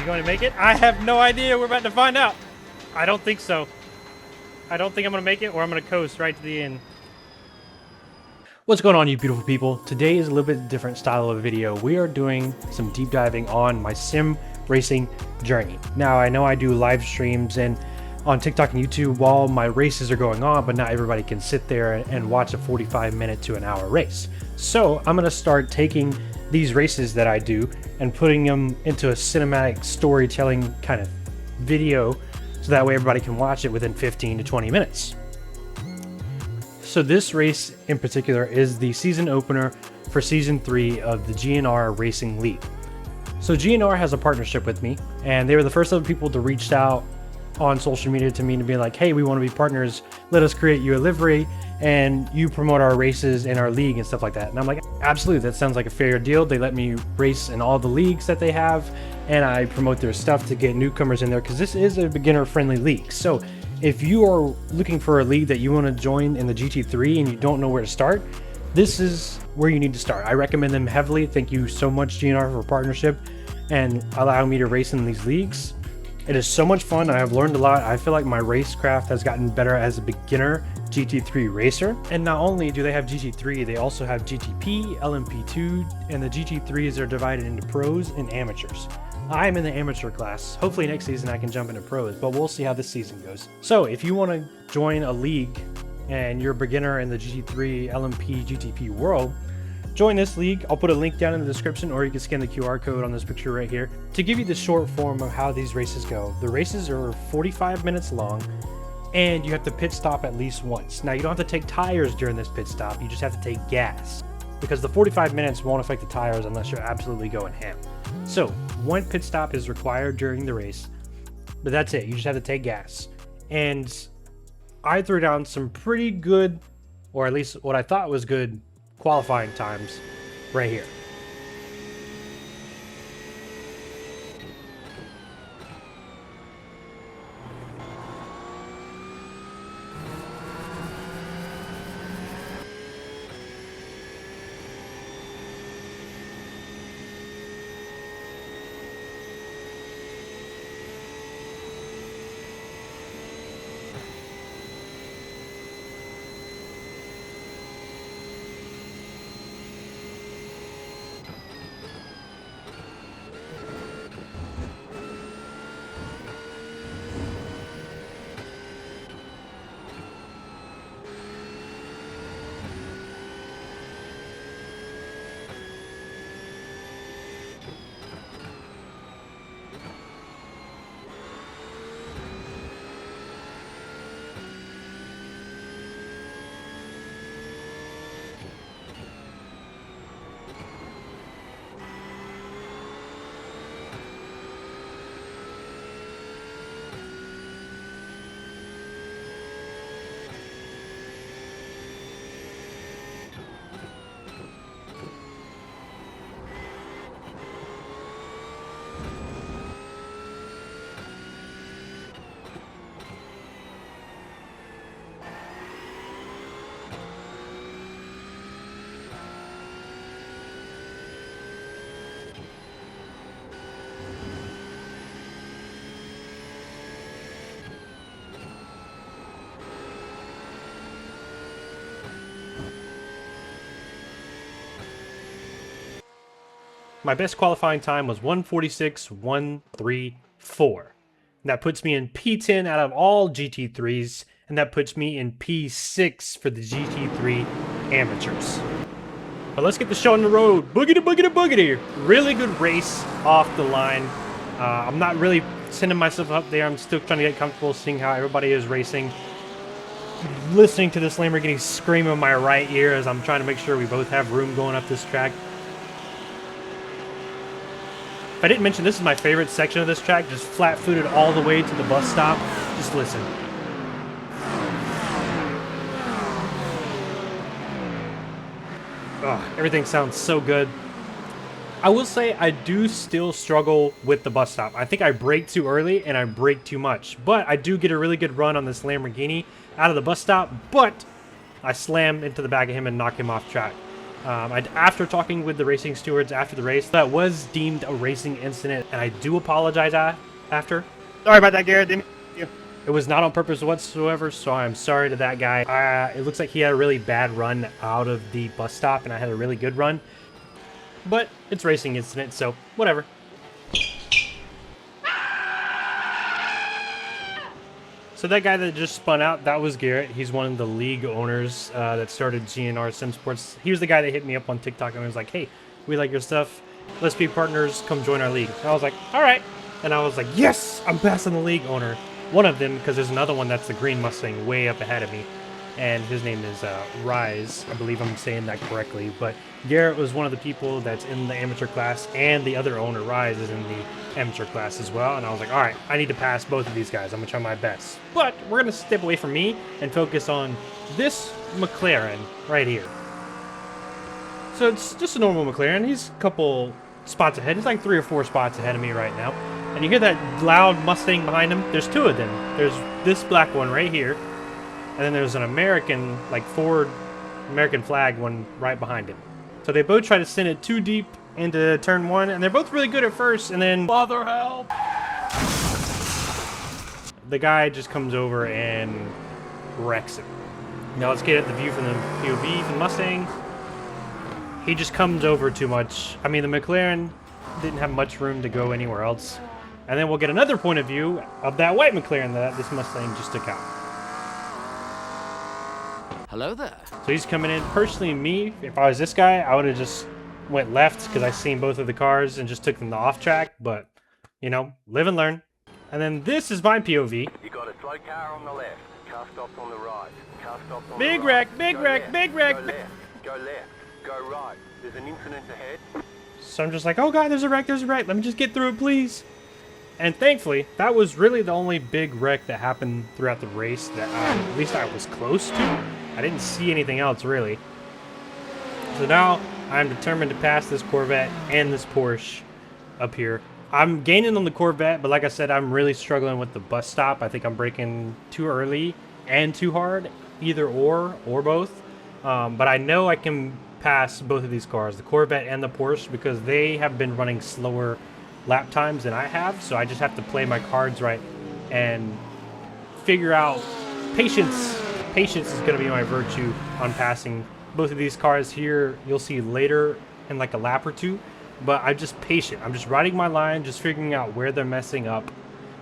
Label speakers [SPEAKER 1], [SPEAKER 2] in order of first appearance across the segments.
[SPEAKER 1] he going to make it? I have no idea. We're about to find out. I don't think so. I don't think I'm going to make it, or I'm going to coast right to the end. What's going on, you beautiful people? Today is a little bit different style of a video. We are doing some deep diving on my sim racing journey. Now, I know I do live streams and on TikTok and YouTube while my races are going on, but not everybody can sit there and watch a 45-minute to an hour race. So I'm going to start taking these races that I do and putting them into a cinematic storytelling kind of video, so that way everybody can watch it within 15 to 20 minutes. So this race in particular is the season opener for season 3 of the GNR Racing League. So GNR has a partnership with me, and they were the first other people to reach out on social media to me to be like, hey, we want to be partners, let us create you a livery and you promote our races in our league and stuff like that. And I'm like, absolutely, that sounds like a fair deal. They let me race in all the leagues that they have, and I promote their stuff to get newcomers in there, because this is a beginner friendly league. So if you are looking for a league that you want to join in the GT3 and you don't know where to start, this is where you need to start. I recommend them heavily. Thank you so much, GNR, for partnership and allowing me to race in these leagues. It is so much fun. I have learned a lot. I feel like my racecraft has gotten better as a beginner GT3 racer. And not only do they have GT3, they also have GTP, LMP2, and the GT3s are divided into pros and amateurs. I'm in the amateur class. Hopefully next season I can jump into pros, but we'll see how this season goes. So if you want to join a league and you're a beginner in the GT3, LMP, GTP world, join this league. I'll put a link down in the description, or you can scan the QR code on this picture right here to give you the short form of how these races go. The races are 45 minutes long, and you have to pit stop at least once. Now, you don't have to take tires during this pit stop. You just have to take gas, because the 45 minutes won't affect the tires unless you're absolutely going ham. So one pit stop is required during the race, but that's it. You just have to take gas. And I threw down some pretty good, or at least what I thought was good, qualifying times right here. My best qualifying time was 1:46.134. That puts me in P10 out of all GT3s, and that puts me in P6 for the GT3 amateurs. But let's get the show on the road. Boogity, boogity, boogity. Really good race off the line. I'm not really sending myself up there. I'm still trying to get comfortable seeing how everybody is racing. Listening to this Lamborghini scream in my right ear as I'm trying to make sure we both have room going up this track. If I didn't mention, this is my favorite section of this track, just flat-footed all the way to the bus stop. Just listen. Oh, everything sounds so good. I will say I do still struggle with the bus stop. I think I brake too early and I brake too much. But I do get a really good run on this Lamborghini out of the bus stop, but I slam into the back of him and knock him off track. After talking with the racing stewards after the race, that was deemed a racing incident, and I do apologize after.
[SPEAKER 2] Sorry about that, Garrett. Didn't mean to.
[SPEAKER 1] It was not on purpose whatsoever, so I'm sorry to that guy. It looks like he had a really bad run out of the bus stop, and I had a really good run. But it's racing incident, so whatever. So that guy that just spun out, that was Garrett. He's one of the league owners that started GNR Sim Sports. He was the guy that hit me up on TikTok and was like, hey, we like your stuff. Let's be partners. Come join our league. And I was like, all right. And I was like, yes, I'm passing the league owner. One of them, because there's another one that's the green Mustang way up ahead of me. And his name is Rise. I believe I'm saying that correctly. But Garrett was one of the people that's in the amateur class, and the other owner, Rise, is in the amateur class as well. And I was like, all right, I need to pass both of these guys. I'm going to try my best. But we're going to step away from me and focus on this McLaren right here. So it's just a normal McLaren. He's a couple spots ahead. He's like 3 or 4 spots ahead of me right now. And you hear that loud Mustang behind him? There's 2 of them. There's this black one right here. And then there's an American, like Ford American flag one right behind him. So they both try to send it too deep into turn 1, and they're both really good at first, and then Father help! The guy just comes over and wrecks it. Now let's get at the view from the POV from the Mustang. He just comes over too much. I mean, the McLaren didn't have much room to go anywhere else. And then we'll get another point of view of that white McLaren that this Mustang just took out.
[SPEAKER 3] Hello there.
[SPEAKER 1] So he's coming in. Personally, me, if I was this guy, I would have just went left because I seen both of the cars and just took them off track. But, you know, live and learn. And then this is my POV.
[SPEAKER 4] You got a slow car on the left, car stopped on the right, car stopped on
[SPEAKER 1] Big
[SPEAKER 4] the right.
[SPEAKER 1] wreck, big
[SPEAKER 4] Go
[SPEAKER 1] wreck,
[SPEAKER 4] left,
[SPEAKER 1] big wreck.
[SPEAKER 4] Go left, go left, go right. There's an incident ahead.
[SPEAKER 1] So I'm just like, oh god, there's a wreck, there's a wreck. Let me just get through it, please. And thankfully, that was really the only big wreck that happened throughout the race that at least I was close to. I didn't see anything else, really. So now, I'm determined to pass this Corvette and this Porsche up here. I'm gaining on the Corvette, but like I said, I'm really struggling with the bus stop. I think I'm braking too early and too hard, either or both. But I know I can pass both of these cars, the Corvette and the Porsche, because they have been running slower lap times than I have. So I just have to play my cards right and figure out patience. Patience is going to be my virtue on passing both of these cars here. You'll see later in like a lap or two. But I'm just patient. I'm just riding my line, just figuring out where they're messing up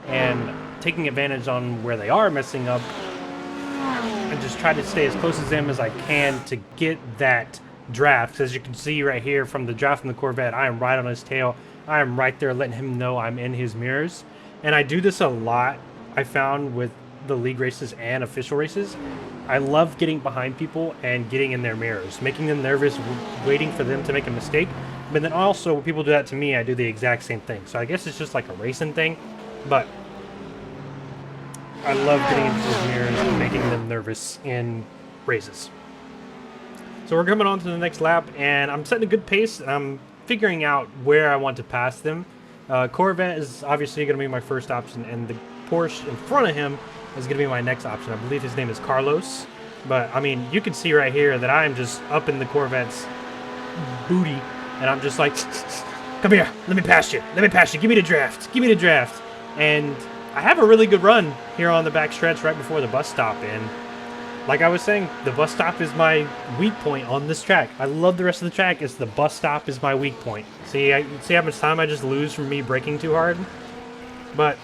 [SPEAKER 1] and taking advantage on where they are messing up and just try to stay as close as them as I can to get that draft. As you can see right here from the draft from the Corvette, I am right on his tail. I am right there letting him know I'm in his mirrors. And I do this a lot, I found, with the league races and official races. I love getting behind people and getting in their mirrors, making them nervous, waiting for them to make a mistake. But then also, when people do that to me, I do the exact same thing. So I guess it's just like a racing thing. But I love getting into those mirrors and making them nervous in races. So we're coming on to the next lap, and I'm setting a good pace. I'm figuring out where I want to pass them. Corvette is obviously going to be my first option, and the Porsche in front of him is going to be my next option. I believe his name is Carlos. But, I mean, you can see right here that I'm just up in the Corvette's booty. And I'm just like, come here, let me pass you. Let me pass you. Give me the draft. Give me the draft. And I have a really good run here on the back stretch right before the bus stop. And like I was saying, the bus stop is my weak point on this track. I love the rest of the track. It's the bus stop is my weak point. See how much time I just lose from me braking too hard? But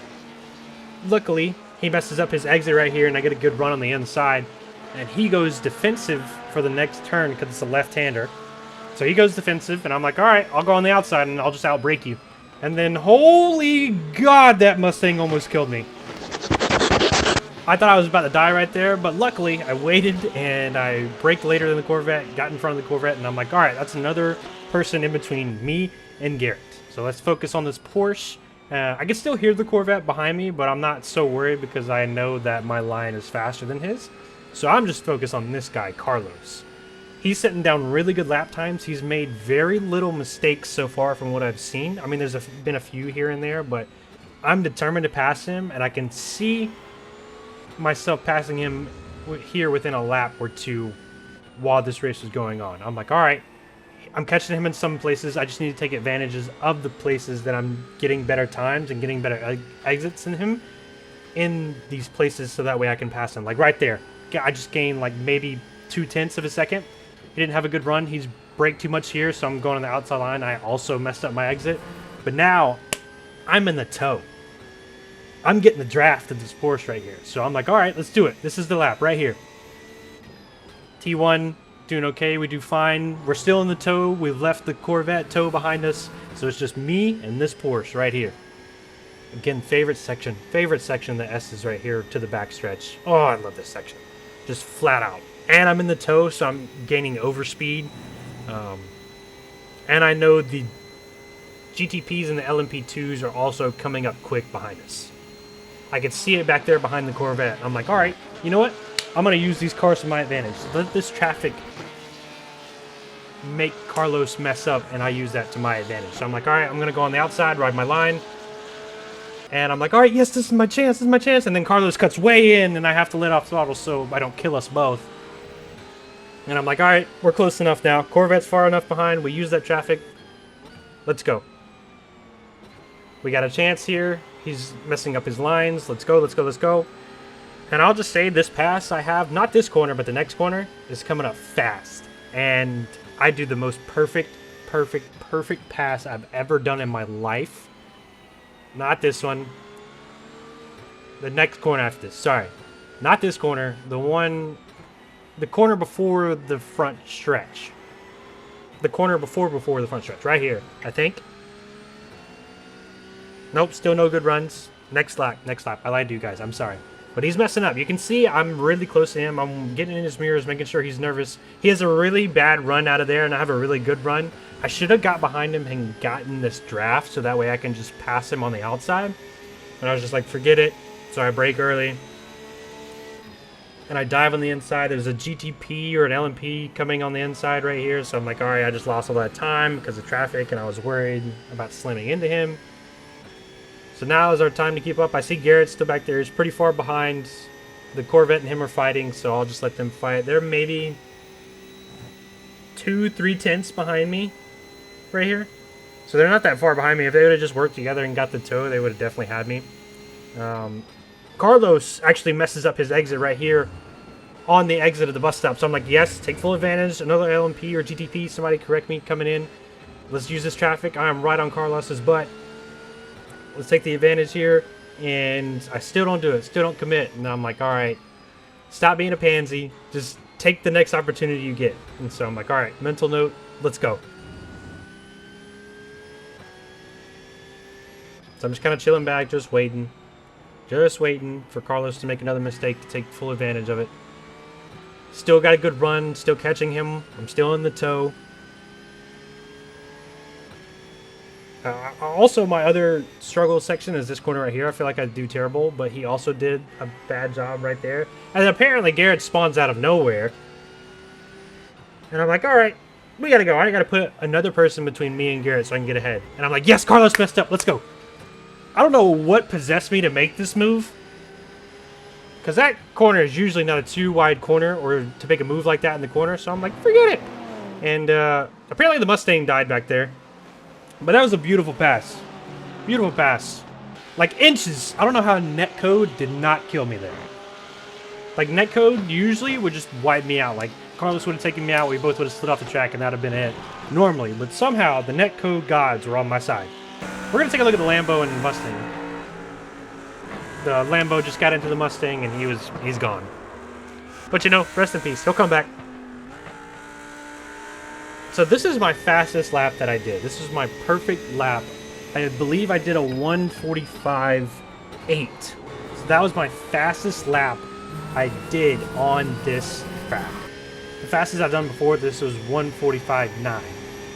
[SPEAKER 1] luckily, he messes up his exit right here, and I get a good run on the inside. And he goes defensive for the next turn because it's a left-hander. So he goes defensive, and I'm like, all right, I'll go on the outside, and I'll just outbrake you. And then, holy God, that Mustang almost killed me. I thought I was about to die right there, but luckily, I waited, and I braked later than the Corvette, got in front of the Corvette, and I'm like, all right, that's another person in between me and Garrett. So let's focus on this Porsche. I can still hear the Corvette behind me, but I'm not so worried because I know that my line is faster than his. So I'm just focused on this guy, Carlos. He's setting down really good lap times. He's made very little mistakes so far from what I've seen. I mean, there's been a few here and there, but I'm determined to pass him, and I can see myself passing him here within a lap or two while this race is going on. I'm like, all right, I'm catching him in some places. I just need to take advantages of the places that I'm getting better times and getting better exits in him in these places, so that way I can pass him. Like right there, I just gained like maybe 0.2 of a second. He didn't have a good run. He's braked too much here, so I'm going on the outside line. I also messed up my exit, but now I'm in the toe. I'm getting the draft of this Porsche right here. So I'm like, all right, let's do it. This is the lap right here. T1 doing okay. We do fine. We're still in the toe. We've left the Corvette toe behind us, so it's just me and this Porsche right here. Again, favorite section. Favorite section, the S is right here to the back stretch. Oh, I love this section. Just flat out. And I'm in the toe, so I'm gaining overspeed. And I know the GTPs and the LMP2s are also coming up quick behind us. I can see it back there behind the Corvette. I'm like, all right, you know what? I'm going to use these cars to my advantage. Let this traffic make Carlos mess up, and I use that to my advantage. So I'm like, all right, I'm going to go on the outside, ride my line. And I'm like, all right, yes, this is my chance, this is my chance. And then Carlos cuts way in, and I have to let off throttle so I don't kill us both. And I'm like, all right, we're close enough now. Corvette's far enough behind. We use that traffic. Let's go. We got a chance here. He's messing up his lines. Let's go, let's go, let's go. And I'll just say this pass I have, not this corner, but the next corner, is coming up fast. And I do the most perfect pass I've ever done in my life. Not this one. The next corner after this. Sorry. Not this corner. The corner before the front stretch. The corner before the front stretch. Right here, I think. Nope, still no good runs. Next lap. I lied to you guys. I'm sorry. But he's messing up. You can see I'm really close to him. I'm getting in his mirrors, making sure he's nervous. He has a really bad run out of there, and I have a really good run. I should have got behind him and gotten this draft, so that way I can just pass him on the outside. And I was just like, forget it. So I brake early. And I dive on the inside. There's a GTP or an LMP coming on the inside right here. So I'm like, all right, I just lost all that time because of traffic, and I was worried about slamming into him. So now is our time to keep up. I see Garrett still back there. He's pretty far behind. The Corvette and him are fighting, so I'll just let them fight. They're maybe 2-3 tenths behind me right here. So they're not that far behind me. If they would have just worked together and got the toe, they would have definitely had me. Carlos actually messes up his exit right here on the exit of the bus stop. So I'm like, yes, take full advantage. Another LMP or GTP, somebody correct me coming in. Let's use this traffic. I am right on Carlos's butt. Let's take the advantage here. And I still don't do it. Still don't commit. And I'm like, all right, stop being a pansy. Just take the next opportunity you get. And so I'm like, all right, mental note, let's go. So I'm just kind of chilling back, just waiting. Just waiting for Carlos to make another mistake to take full advantage of it. Still got a good run. Still catching him. I'm still in the toe. Also, my other struggle section is this corner right here. I feel like I do terrible, but he also did a bad job right there. And apparently Garrett spawns out of nowhere. And I'm like, all right, we got to go. I got to put another person between me and Garrett so I can get ahead. And I'm like, yes, Carlos messed up. Let's go. I don't know what possessed me to make this move. Because that corner is usually not a too wide corner or to make a move like that in the corner. So I'm like, forget it. And apparently the Mustang died back there. But that was a beautiful pass. Beautiful pass. Like inches. I don't know how NETCODE did not kill me there. Like NETCODE usually would just wipe me out. Like Carlos would have taken me out. We both would have slid off the track and that would have been it. Normally. But somehow the NETCODE gods were on my side. We're going to take a look at the Lambo and the Mustang. The Lambo just got into the Mustang and he's gone. But you know, rest in peace. He'll come back. So this is my fastest lap that I did. This is my perfect lap. I believe I did a 1:45.8. So that was my fastest lap I did on this track. The fastest I've done before this was 1:45.9.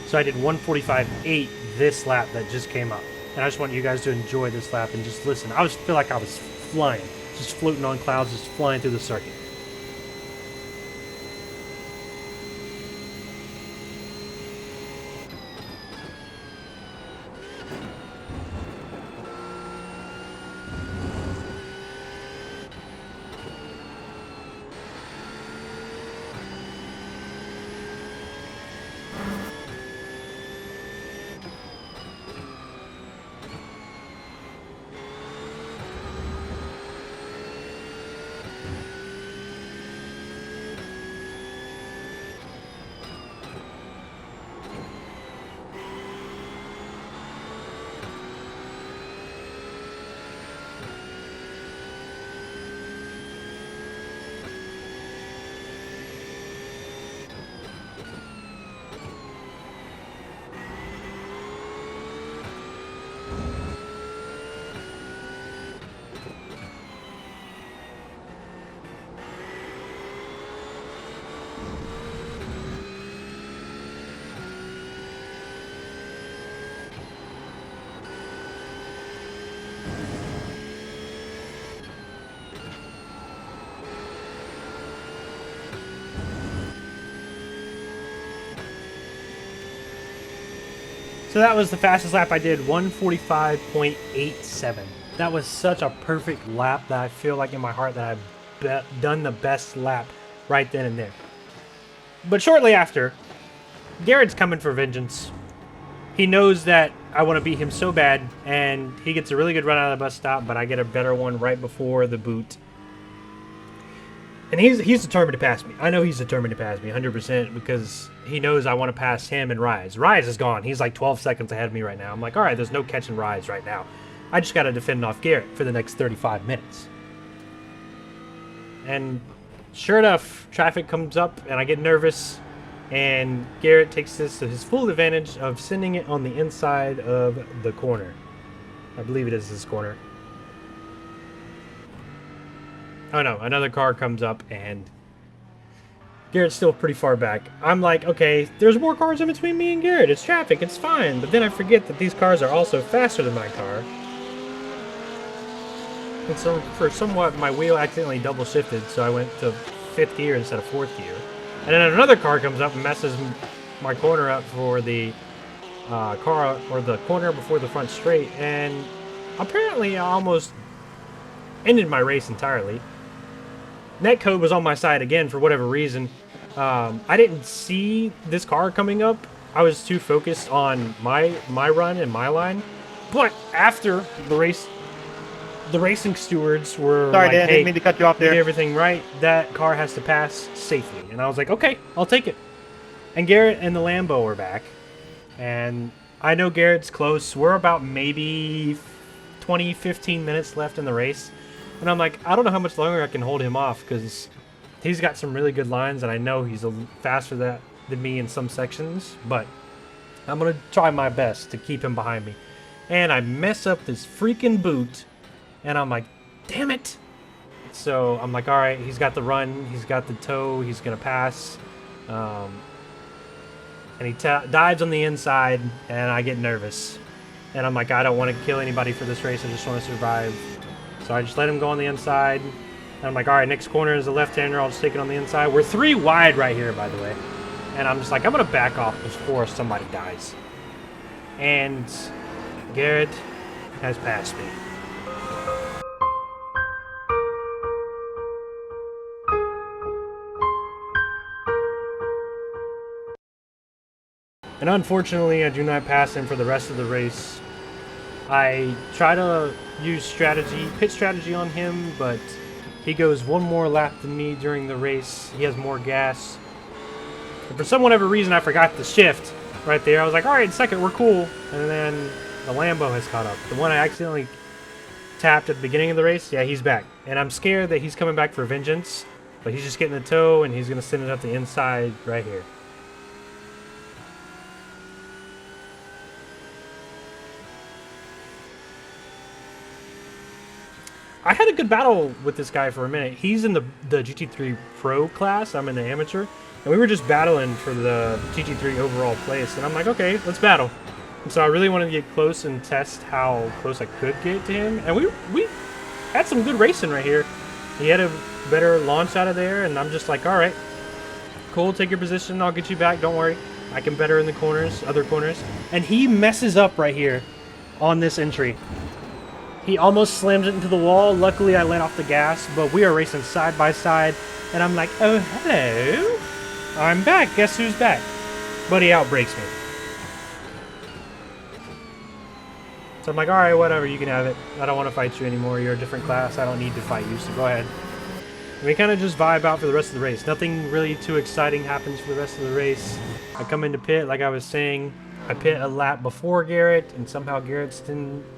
[SPEAKER 1] So I did 1:45.8 this lap that just came up. And I just want you guys to enjoy this lap and just listen. I feel like I was flying. Just floating on clouds, just flying through the circuit. So that was the fastest lap I did, 1:45.87. That was such a perfect lap that I feel like in my heart that I've done the best lap right then and there. But shortly after, Garrett's coming for vengeance. He knows that I want to beat him so bad, and he gets a really good run out of the bus stop, but I get a better one right before the boot. And he's determined to pass me. I know he's determined to pass me 100% because he knows I want to pass him and Rise. Rise is gone. He's like 12 seconds ahead of me right now. I'm like, all right, there's no catching Rise right now. I just got to defend off Garrett for the next 35 minutes. And sure enough, traffic comes up and I get nervous. And Garrett takes this to his full advantage of sending it on the inside of the corner. I believe it is this corner. Oh no, another car comes up and Garrett's still pretty far back. I'm like, okay, there's more cars in between me and Garrett. It's traffic, it's fine. But then I forget that these cars are also faster than my car. And so for somewhat, my wheel accidentally double shifted, so I went to 5th gear instead of 4th gear. And then another car comes up and messes my corner up for the car, or the corner before the front straight. And apparently I almost ended my race entirely. NETCODE was on my side again for whatever reason. I didn't see this car coming up. I was too focused on my run and my line. But after the race, the racing stewards were
[SPEAKER 2] Sorry,
[SPEAKER 1] like,
[SPEAKER 2] Dan,
[SPEAKER 1] hey,
[SPEAKER 2] didn't mean to cut you off
[SPEAKER 1] you did
[SPEAKER 2] there.
[SPEAKER 1] everything right. That car has to pass safely. And I was like, okay, I'll take it. And Garrett and the Lambo are back. And I know Garrett's close. We're about maybe 20, 15 minutes left in the race. And I'm like, I don't know how much longer I can hold him off because he's got some really good lines, and I know he's faster than me in some sections, but I'm going to try my best to keep him behind me. And I mess up this freaking boot, and I'm like, damn it. So I'm like, all right, he's got the run, he's got the toe, he's going to pass. And he dives on the inside, and I get nervous. And I'm like, I don't want to kill anybody for this race, I just want to survive. So I just let him go on the inside. And I'm like, all right, next corner is a left-hander. I'll just take it on the inside. We're 3 wide right here, by the way. And I'm just like, I'm going to back off before somebody dies. And Garrett has passed me. And unfortunately, I do not pass him for the rest of the race. I try to use pit strategy on him, but he goes one more lap than me during the race. He has more gas. And for some whatever reason, I forgot to shift right there. I was like, all right, second, we're cool. And then the Lambo has caught up. The one I accidentally tapped at the beginning of the race, yeah, he's back. And I'm scared that he's coming back for vengeance, but he's just getting the toe, and he's going to send it up the inside right here. I had a good battle with this guy for a minute. He's in the GT3 Pro class. I'm in the amateur. And we were just battling for the GT3 overall place. And I'm like, okay, let's battle. And so I really wanted to get close and test how close I could get to him. And we had some good racing right here. He had a better launch out of there. And I'm just like, all right, cool, take your position. I'll get you back. Don't worry. I can better in the corners, other corners. And he messes up right here on this entry. He almost slams it into the wall. Luckily, I let off the gas, but we are racing side by side. And I'm like, oh, hello. I'm back. Guess who's back? But he outbreaks me. So I'm like, all right, whatever. You can have it. I don't want to fight you anymore. You're a different class. I don't need to fight you, so go ahead. And we kind of just vibe out for the rest of the race. Nothing really too exciting happens for the rest of the race. I come into pit, like I was saying. I pit a lap before Garrett, and somehow Garrett's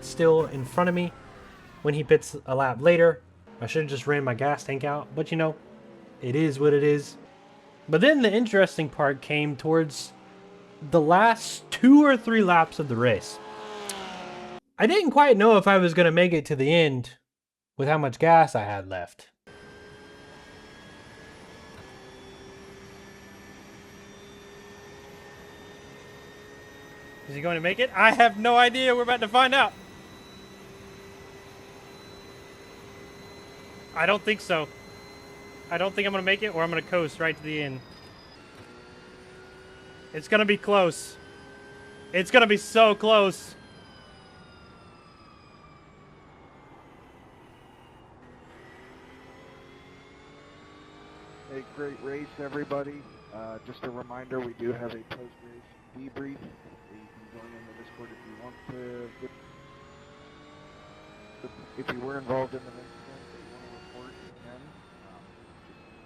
[SPEAKER 1] still in front of me when he pits a lap later. I should have just ran my gas tank out, but you know, it is what it is. But then the interesting part came towards the last 2 or 3 laps of the race. I didn't quite know if I was going to make it to the end with how much gas I had left. Is he going to make it? I have no idea. We're about to find out. I don't think so. I don't think I'm going to make it, or I'm going to coast right to the end. It's going to be close. It's gonna be so close.
[SPEAKER 3] A great race, everybody. Just a reminder, we do have a post-race debrief. You can join in the Discord if you want to. If you were involved in an incident that you want to report, you can.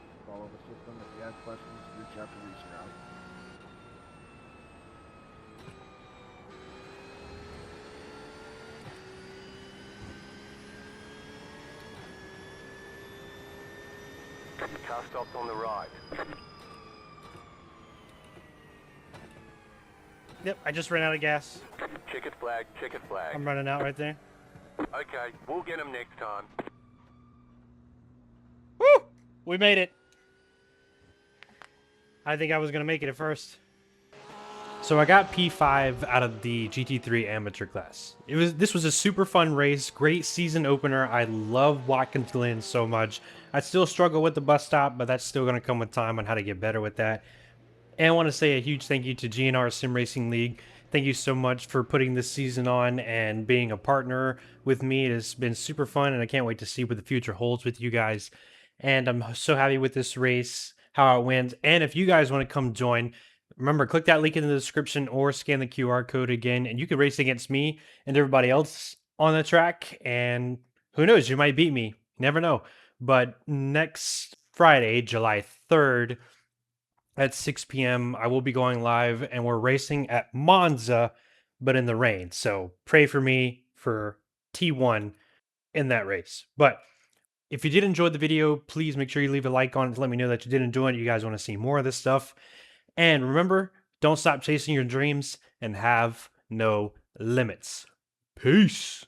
[SPEAKER 3] Just follow the system. If you have questions, reach out to Rescrout.
[SPEAKER 4] Car stopped on the right.
[SPEAKER 1] Yep, I just ran out of gas.
[SPEAKER 4] Checkered flag, checkered flag.
[SPEAKER 1] I'm running out right there.
[SPEAKER 4] Okay, we'll get him next time.
[SPEAKER 1] Woo! We made it. I think I was gonna make it at first. So I got P5 out of the GT3 amateur class. This was a super fun race, great season opener. I love Watkins Glen so much. I still struggle with the bus stop, but that's still going to come with time on how to get better with that. And I want to say a huge thank you to GNR Sim Racing League. Thank you so much for putting this season on and being a partner with me. It has been super fun, and I can't wait to see what the future holds with you guys. And I'm so happy with this race, how it went. And if you guys want to come join, remember, click that link in the description or scan the QR code again, and you can race against me and everybody else on the track. And who knows, you might beat me. You never know. But next Friday, July 3rd, at 6 p.m., I will be going live, and we're racing at Monza, but in the rain. So pray for me for T1 in that race. But if you did enjoy the video, please make sure you leave a like on it to let me know that you did enjoy it. You guys want to see more of this stuff. And remember, don't stop chasing your dreams and have no limits. Peace.